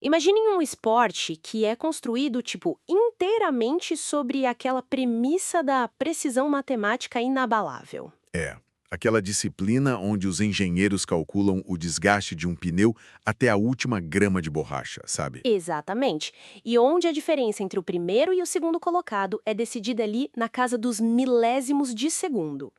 Imagine um esporte que é construído, tipo, inteiramente sobre aquela premissa da precisão matemática inabalável. É, aquela disciplina onde os engenheiros calculam o desgaste de um pneu até a última grama de borracha, sabe? Exatamente. E onde a diferença entre o primeiro e o segundo colocado é decidida ali na casa dos milésimos de segundo.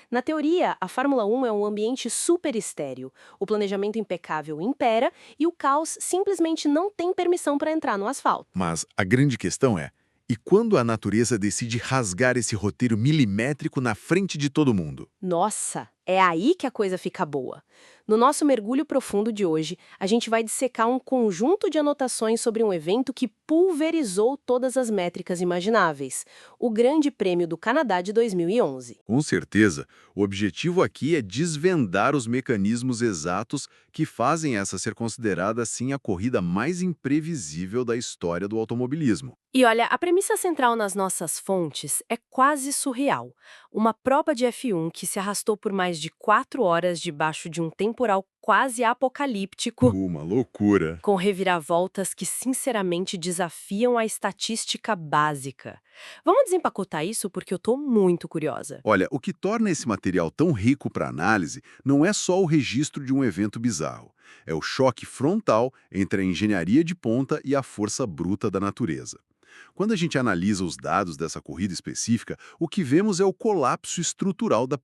Na teoria, a Fórmula 1 é um ambiente super estéril. O planejamento impecável impera e o caos simplesmente não tem permissão para entrar no asfalto. Mas a grande questão é, e quando a natureza decide rasgar esse roteiro milimétrico na frente de todo mundo? Nossa, é aí que a coisa fica boa. No nosso mergulho profundo de hoje, a gente vai dissecar um conjunto de anotações sobre um evento que pulverizou todas as métricas imagináveis, o Grande Prêmio do Canadá de 2011. Com certeza, o objetivo aqui é desvendar os mecanismos exatos que fazem essa ser considerada, assim, a corrida mais imprevisível da história do automobilismo. E olha, a premissa central nas nossas fontes é quase surreal. Uma prova de F1 que se arrastou por mais de 4 horas debaixo de um temporal quase apocalíptico, Uma loucura. com reviravoltas que sinceramente desafiam a estatística básica. Vamos desempacotar isso porque eu tô muito curiosa. Olha, o que torna esse material tão rico para análise não é só o registro de um evento bizarro. É o choque frontal entre a engenharia de ponta e a força bruta da natureza. Quando a gente analisa os dados dessa corrida específica, o que vemos é o colapso estrutural da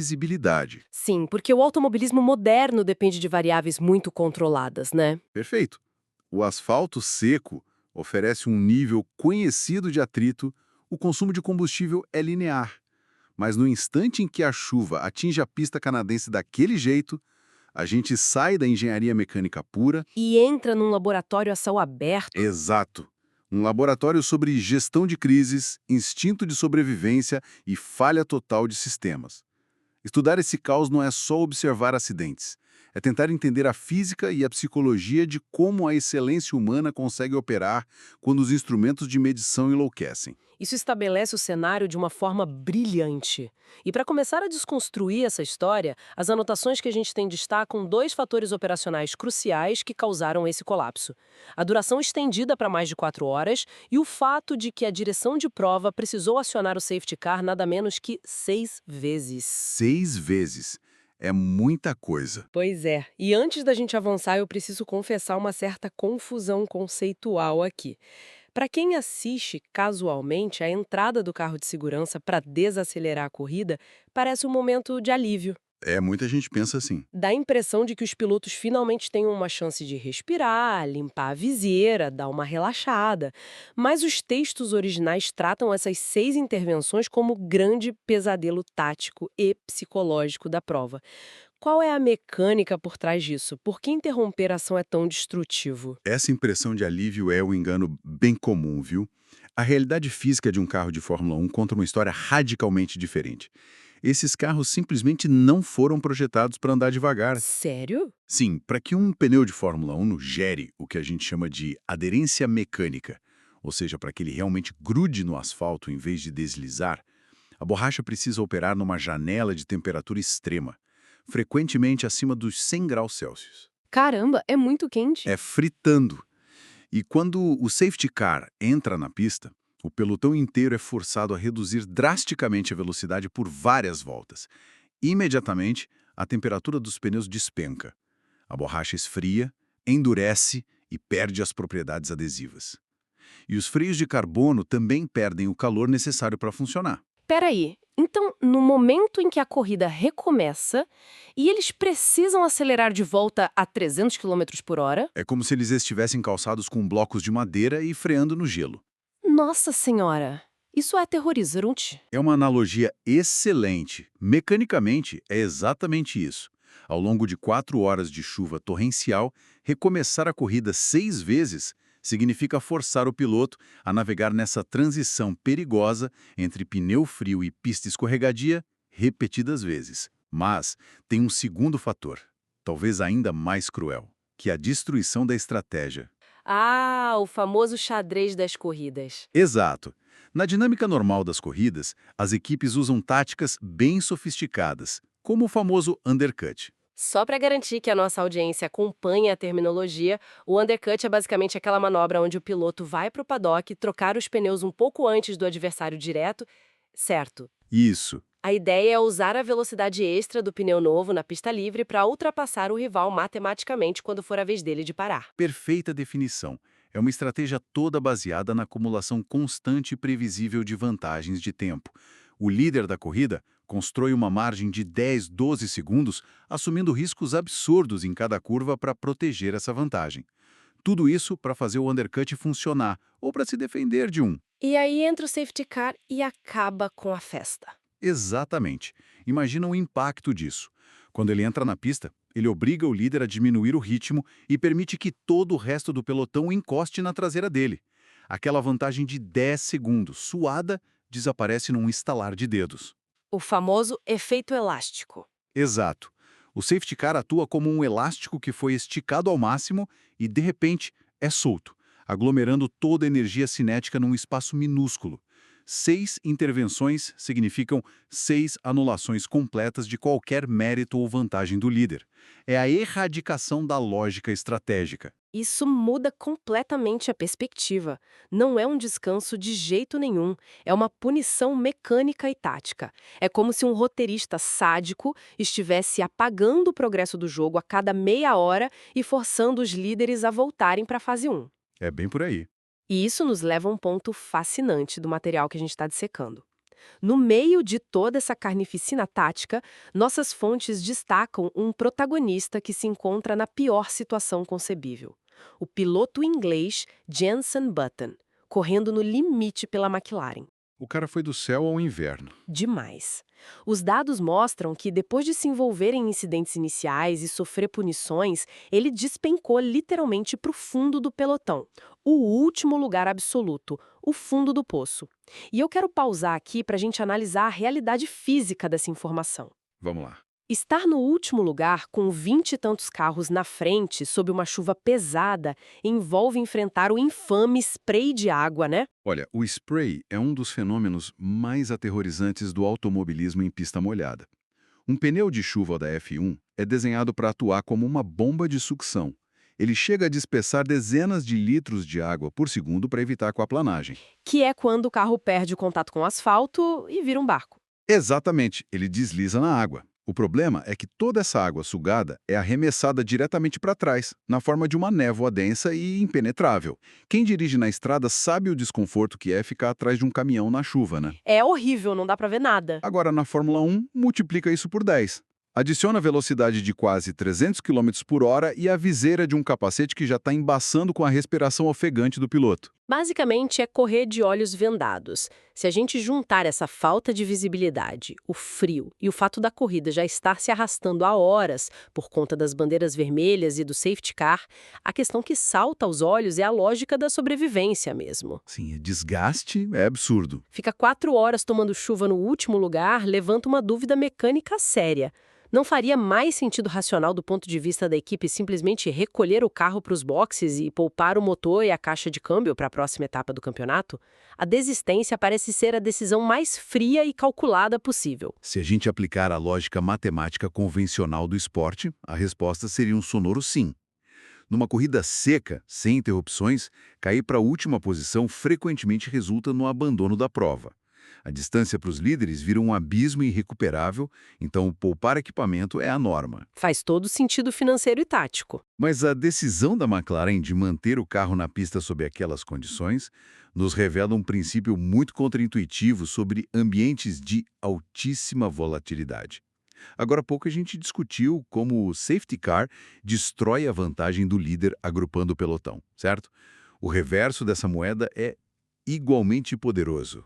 previsibilidade. Sim, porque o automobilismo moderno depende de variáveis muito controladas, né? Perfeito. O asfalto seco oferece um nível conhecido de atrito, o consumo de combustível é linear. Mas no instante em que a chuva atinge a pista canadense daquele jeito, a gente sai da engenharia mecânica pura. E entra num laboratório a céu aberto. Exato. Um laboratório sobre gestão de crises, instinto de sobrevivência e falha total de sistemas. Estudar esse caos não é só observar acidentes, é tentar entender a física e a psicologia de como a excelência humana consegue operar quando os instrumentos de medição enlouquecem. Isso estabelece o cenário de uma forma brilhante. E para começar a desconstruir essa história, as anotações que a gente tem destacam dois fatores operacionais cruciais que causaram esse colapso: a duração estendida para mais de 4 horas e o fato de que a direção de prova precisou acionar o safety car nada menos que 6 vezes. 6 vezes. É muita coisa. Pois é. E antes da gente avançar, eu preciso confessar uma certa confusão conceitual aqui. Para quem assiste casualmente, a entrada do carro de segurança para desacelerar a corrida parece um momento de alívio. É, muita gente pensa assim. Dá a impressão de que os pilotos finalmente têm uma chance de respirar, limpar a viseira, dar uma relaxada. Mas os textos originais tratam essas 6 intervenções como o grande pesadelo tático e psicológico da prova. Qual é a mecânica por trás disso? Por que interromper a ação é tão destrutivo? Essa impressão de alívio é um engano bem comum, viu? A realidade física de um carro de Fórmula 1 conta uma história radicalmente diferente. Esses carros simplesmente não foram projetados para andar devagar. Sério? Sim, para que um pneu de Fórmula 1 gere o que a gente chama de aderência mecânica, ou seja, para que ele realmente grude no asfalto em vez de deslizar, a borracha precisa operar numa janela de temperatura extrema, frequentemente acima dos 100 graus Celsius. Caramba, é muito quente. É fritando. E quando o safety car entra na pista, o pelotão inteiro é forçado a reduzir drasticamente a velocidade por várias voltas. Imediatamente, a temperatura dos pneus despenca. A borracha esfria, endurece e perde as propriedades adesivas. E os freios de carbono também perdem o calor necessário para funcionar. Peraí, então no momento em que a corrida recomeça e eles precisam acelerar de volta a 300 quilômetros por hora, É como se eles estivessem calçados com blocos de madeira e freando no gelo. nossa senhora, isso é aterrorizante. É uma analogia excelente. Mecanicamente, é exatamente isso. Ao longo de 4 horas de chuva torrencial, recomeçar a corrida 6 vezes significa forçar o piloto a navegar nessa transição perigosa entre pneu frio e pista escorregadia repetidas vezes. Mas tem um segundo fator, talvez ainda mais cruel, que é a destruição da estratégia. Ah, o famoso xadrez das corridas. Exato. Na dinâmica normal das corridas, as equipes usam táticas bem sofisticadas, como o famoso undercut. Só para garantir que a nossa audiência acompanhe a terminologia, o undercut é basicamente aquela manobra onde o piloto vai para o paddock trocar os pneus um pouco antes do adversário direto, certo? Isso. A ideia é usar a velocidade extra do pneu novo na pista livre para ultrapassar o rival matematicamente quando for a vez dele de parar. Perfeita definição. É uma estratégia toda baseada na acumulação constante e previsível de vantagens de tempo. O líder da corrida constrói uma margem de 10, 12 segundos, assumindo riscos absurdos em cada curva para proteger essa vantagem. Tudo isso para fazer o undercut funcionar, ou para se defender de um. E aí entra o safety car e acaba com a festa. Exatamente. Imagina o impacto disso. Quando ele entra na pista, ele obriga o líder a diminuir o ritmo e permite que todo o resto do pelotão encoste na traseira dele. Aquela vantagem de 10 segundos, suada, desaparece num estalar de dedos. O famoso efeito elástico. Exato. O safety car atua como um elástico que foi esticado ao máximo e, de repente, é solto, aglomerando toda a energia cinética num espaço minúsculo. 6 intervenções significam 6 anulações completas de qualquer mérito ou vantagem do líder. É a erradicação da lógica estratégica. Isso muda completamente a perspectiva. Não é um descanso de jeito nenhum. É uma punição mecânica e tática. É como se um roteirista sádico estivesse apagando o progresso do jogo a cada meia hora e forçando os líderes a voltarem para a fase 1. É bem por aí. E isso nos leva a um ponto fascinante do material que a gente está dissecando. No meio de toda essa carnificina tática, nossas fontes destacam um protagonista que se encontra na pior situação concebível. O piloto inglês Jenson Button, correndo no limite pela McLaren. O cara foi do céu ao inverno. Demais. Os dados mostram que, depois de se envolver em incidentes iniciais e sofrer punições, ele despencou literalmente para o fundo do pelotão. O último lugar absoluto, o fundo do poço. E eu quero pausar aqui para a gente analisar a realidade física dessa informação. Vamos lá. Estar no último lugar, com 20 e tantos carros na frente, sob uma chuva pesada, envolve enfrentar o infame spray de água, né? Olha, o spray é um dos fenômenos mais aterrorizantes do automobilismo em pista molhada. Um pneu de chuva da F1 é desenhado para atuar como uma bomba de sucção. Ele chega a dispersar dezenas de litros de água por segundo para evitar a aquaplanagem. Que é quando o carro perde o contato com o asfalto e vira um barco. Exatamente, ele desliza na água. O problema é que toda essa água sugada é arremessada diretamente para trás, na forma de uma névoa densa e impenetrável. Quem dirige na estrada sabe o desconforto que é ficar atrás de um caminhão na chuva, né? É horrível, não dá pra ver nada. Agora, na Fórmula 1, multiplica isso por 10. Adiciona a velocidade de quase 300 km por hora e a viseira de um capacete que já está embaçando com a respiração ofegante do piloto. Basicamente, é correr de olhos vendados. Se a gente juntar essa falta de visibilidade, o frio e o fato da corrida já estar se arrastando há horas por conta das bandeiras vermelhas e do safety car, a questão que salta aos olhos é a lógica da sobrevivência mesmo. Sim, desgaste é absurdo. Fica 4 horas tomando chuva no último lugar levanta uma dúvida mecânica séria. Não faria mais sentido racional do ponto de vista da equipe simplesmente recolher o carro para os boxes e poupar o motor e a caixa de câmbio para a próxima etapa do campeonato? A desistência parece ser a decisão mais fria e calculada possível. Se a gente aplicar a lógica matemática convencional do esporte, a resposta seria um sonoro sim. Numa corrida seca, sem interrupções, cair para a última posição frequentemente resulta no abandono da prova. A distância para os líderes vira um abismo irrecuperável, então poupar equipamento é a norma. Faz todo sentido financeiro e tático. Mas a decisão da McLaren de manter o carro na pista sob aquelas condições nos revela um princípio muito contraintuitivo sobre ambientes de altíssima volatilidade. Agora há pouco a gente discutiu como o safety car destrói a vantagem do líder agrupando o pelotão, certo? O reverso dessa moeda é igualmente poderoso.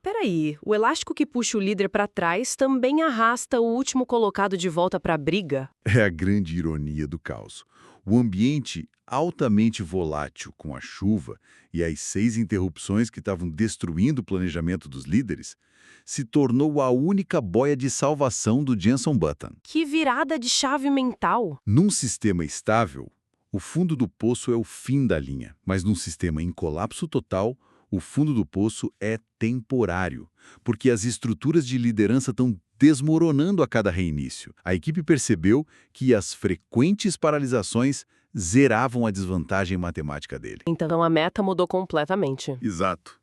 Peraí, o elástico que puxa o líder para trás também arrasta o último colocado de volta para a briga? É a grande ironia do caos. O ambiente altamente volátil com a chuva e as 6 interrupções que estavam destruindo o planejamento dos líderes se tornou a única boia de salvação do Jenson Button. Que virada de chave mental! Num sistema estável, o fundo do poço é o fim da linha, mas num sistema em colapso total, o fundo do poço é temporário, porque as estruturas de liderança estão desmoronando a cada reinício. A equipe percebeu que as frequentes paralisações zeravam a desvantagem matemática dele. Então a meta mudou completamente. Exato.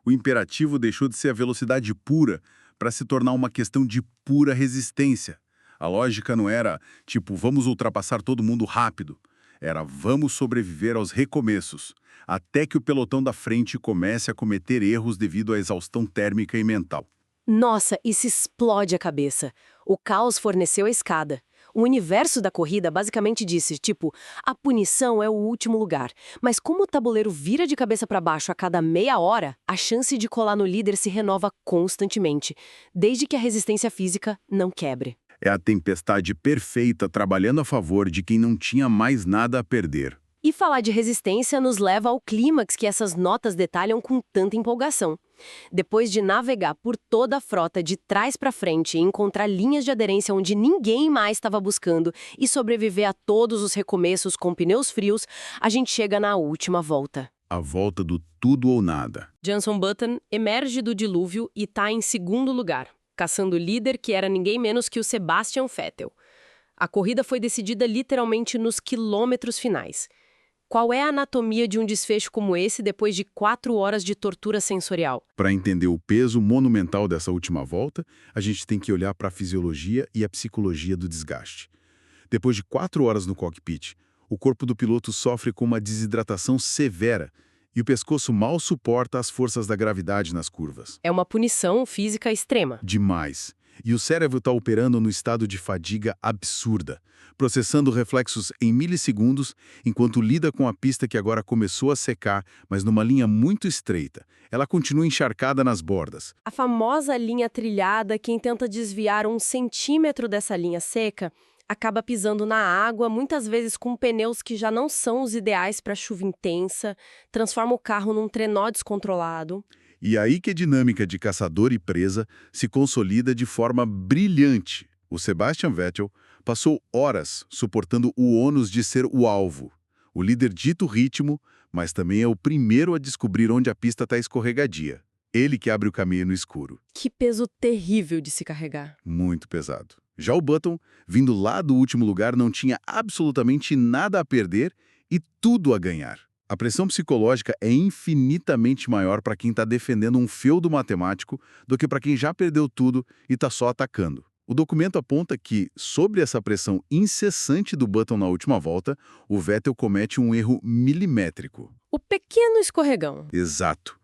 O imperativo deixou de ser a velocidade pura para se tornar uma questão de pura resistência. A lógica não era, tipo, vamos ultrapassar todo mundo rápido. Era, vamos sobreviver aos recomeços, até que o pelotão da frente comece a cometer erros devido à exaustão térmica e mental. Nossa, isso explode a cabeça. O caos forneceu a escada. O universo da corrida basicamente disse, tipo, a punição é o último lugar. Mas como o tabuleiro vira de cabeça para baixo a cada meia hora, a chance de colar no líder se renova constantemente, desde que a resistência física não quebre. É a tempestade perfeita trabalhando a favor de quem não tinha mais nada a perder. E falar de resistência nos leva ao clímax que essas notas detalham com tanta empolgação. Depois de navegar por toda a frota de trás para frente e encontrar linhas de aderência onde ninguém mais estava buscando e sobreviver a todos os recomeços com pneus frios, a gente chega na última volta. A volta do tudo ou nada. Jenson Button emerge do dilúvio e está em segundo lugar, caçando o líder que era ninguém menos que o Sebastian Vettel. A corrida foi decidida literalmente nos quilômetros finais. Qual é a anatomia de um desfecho como esse depois de 4 horas de tortura sensorial? Para entender o peso monumental dessa última volta, a gente tem que olhar para a fisiologia e a psicologia do desgaste. Depois de 4 horas no cockpit, o corpo do piloto sofre com uma desidratação severa e o pescoço mal suporta as forças da gravidade nas curvas. É uma punição física extrema. Demais. E o cérebro está operando no estado de fadiga absurda, processando reflexos em milissegundos, enquanto lida com a pista que agora começou a secar, mas numa linha muito estreita. Ela continua encharcada nas bordas. A famosa linha trilhada, quem tenta desviar 1 centímetro dessa linha seca, acaba pisando na água, muitas vezes com pneus que já não são os ideais para chuva intensa, transforma o carro num trenó descontrolado. E aí que a dinâmica de caçador e presa se consolida de forma brilhante. O Sebastian Vettel passou horas suportando o ônus de ser o alvo. O líder dita o ritmo, mas também é o primeiro a descobrir onde a pista está escorregadia. Ele que abre o caminho no escuro. Que peso terrível de se carregar. Muito pesado. Já o Button, vindo lá do último lugar, não tinha absolutamente nada a perder e tudo a ganhar. A pressão psicológica é infinitamente maior para quem está defendendo um feudo matemático do que para quem já perdeu tudo e está só atacando. O documento aponta que, sobre essa pressão incessante do Button na última volta, o Vettel comete um erro milimétrico. O pequeno escorregão. Exato.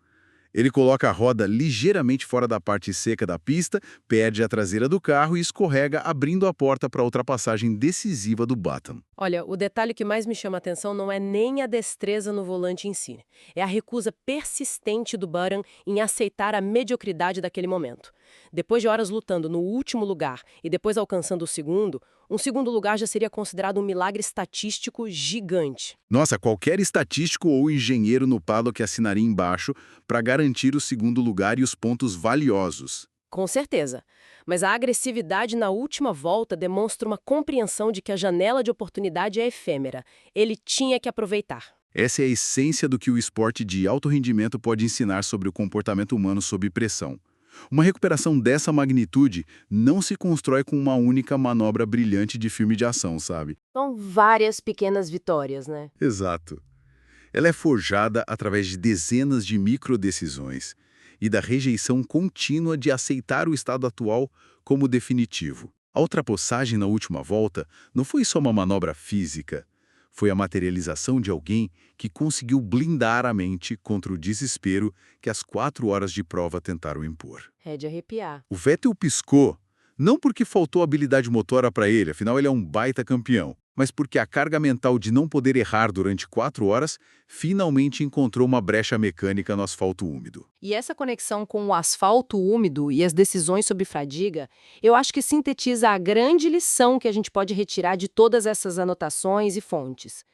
Ele coloca a roda ligeiramente fora da parte seca da pista, perde a traseira do carro e escorrega, abrindo a porta para a ultrapassagem decisiva do Button. Olha, o detalhe que mais me chama a atenção não é nem a destreza no volante em si. É a recusa persistente do Button em aceitar a mediocridade daquele momento. Depois de horas lutando no último lugar e depois alcançando o segundo, um segundo lugar já seria considerado um milagre estatístico gigante. Nossa, qualquer estatístico ou engenheiro no paddock assinaria embaixo para garantir o segundo lugar e os pontos valiosos. Com certeza. Mas a agressividade na última volta demonstra uma compreensão de que a janela de oportunidade é efêmera. Ele tinha que aproveitar. Essa é a essência do que o esporte de alto rendimento pode ensinar sobre o comportamento humano sob pressão. Uma recuperação dessa magnitude não se constrói com uma única manobra brilhante de filme de ação, sabe? São várias pequenas vitórias, né? Exato. Ela é forjada através de dezenas de microdecisões e da rejeição contínua de aceitar o estado atual como definitivo. A ultrapassagem na última volta não foi só uma manobra física, foi a materialização de alguém que conseguiu blindar a mente contra o desespero que as 4 horas de prova tentaram impor. É de arrepiar. O Vettel piscou, não porque faltou habilidade motora para ele, afinal ele é um baita campeão, mas porque a carga mental de não poder errar durante 4 horas finalmente encontrou uma brecha mecânica no asfalto úmido. E essa conexão com o asfalto úmido e as decisões sobre fadiga, eu acho que sintetiza a grande lição que a gente pode retirar de todas essas anotações e fontes.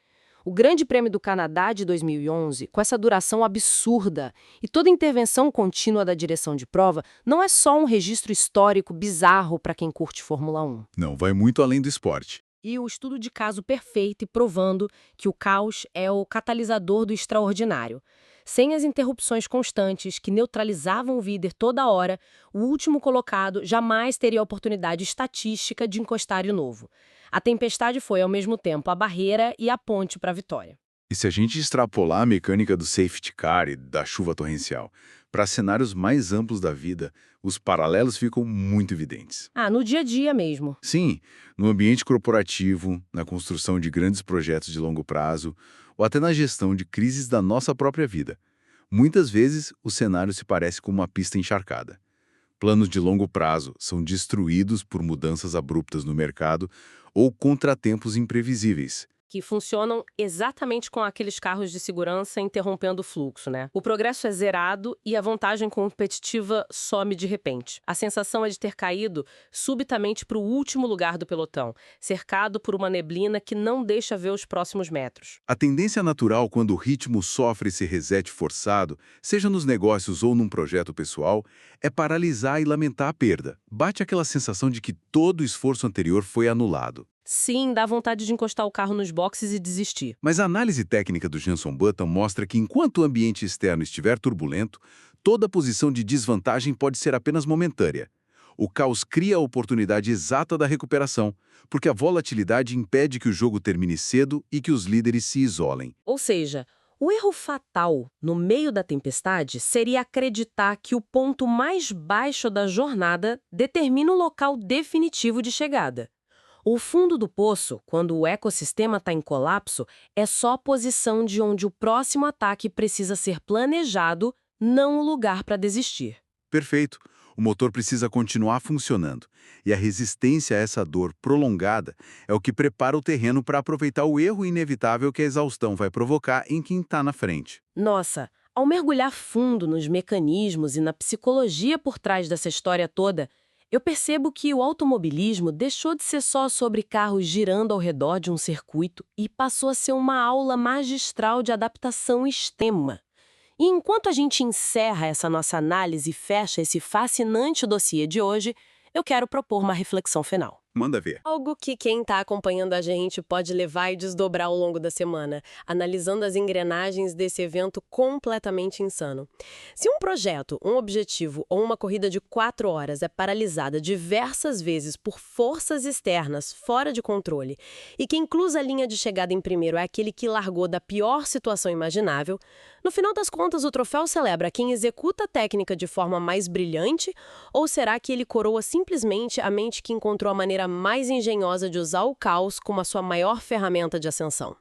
O Grande Prêmio do Canadá de 2011, com essa duração absurda e toda a intervenção contínua da direção de prova, não é só um registro histórico bizarro para quem curte Fórmula 1. Não, vai muito além do esporte. E o estudo de caso perfeito e provando que o caos é o catalisador do extraordinário. Sem as interrupções constantes que neutralizavam o líder toda hora, o último colocado jamais teria a oportunidade estatística de encostar de novo. A tempestade foi, ao mesmo tempo, a barreira e a ponte para a vitória. E se a gente extrapolar a mecânica do safety car e da chuva torrencial para cenários mais amplos da vida, os paralelos ficam muito evidentes. No dia a dia mesmo. Sim, no ambiente corporativo, na construção de grandes projetos de longo prazo, ou até na gestão de crises da nossa própria vida. Muitas vezes, o cenário se parece com uma pista encharcada. Planos de longo prazo são destruídos por mudanças abruptas no mercado ou contratempos imprevisíveis. Que funcionam exatamente com aqueles carros de segurança interrompendo o fluxo, né? O progresso é zerado e a vantagem competitiva some de repente. A sensação é de ter caído subitamente para o último lugar do pelotão, cercado por uma neblina que não deixa ver os próximos metros. A tendência natural quando o ritmo sofre esse reset forçado, seja nos negócios ou num projeto pessoal, é paralisar e lamentar a perda. Bate aquela sensação de que todo o esforço anterior foi anulado. Sim, dá vontade de encostar o carro nos boxes e desistir. Mas a análise técnica do Jenson Button mostra que enquanto o ambiente externo estiver turbulento, toda posição de desvantagem pode ser apenas momentânea. O caos cria a oportunidade exata da recuperação, porque a volatilidade impede que o jogo termine cedo e que os líderes se isolem. Ou seja, o erro fatal no meio da tempestade seria acreditar que o ponto mais baixo da jornada determina o local definitivo de chegada. O fundo do poço, quando o ecossistema está em colapso, é só a posição de onde o próximo ataque precisa ser planejado, não o lugar para desistir. Perfeito. O motor precisa continuar funcionando. E a resistência a essa dor prolongada é o que prepara o terreno para aproveitar o erro inevitável que a exaustão vai provocar em quem está na frente. Nossa, ao mergulhar fundo nos mecanismos e na psicologia por trás dessa história toda, eu percebo que o automobilismo deixou de ser só sobre carros girando ao redor de um circuito e passou a ser uma aula magistral de adaptação extrema. E enquanto a gente encerra essa nossa análise e fecha esse fascinante dossiê de hoje, eu quero propor uma reflexão final. Manda ver. Algo que quem está acompanhando a gente pode levar e desdobrar ao longo da semana, analisando as engrenagens desse evento completamente insano. Se um projeto, um objetivo ou uma corrida de 4 horas é paralisada diversas vezes por forças externas fora de controle e quem cruza a linha de chegada em primeiro é aquele que largou da pior situação imaginável, no final das contas o troféu celebra quem executa a técnica de forma mais brilhante ou será que ele coroa simplesmente a mente que encontrou a maneira mais engenhosa de usar o caos como a sua maior ferramenta de ascensão?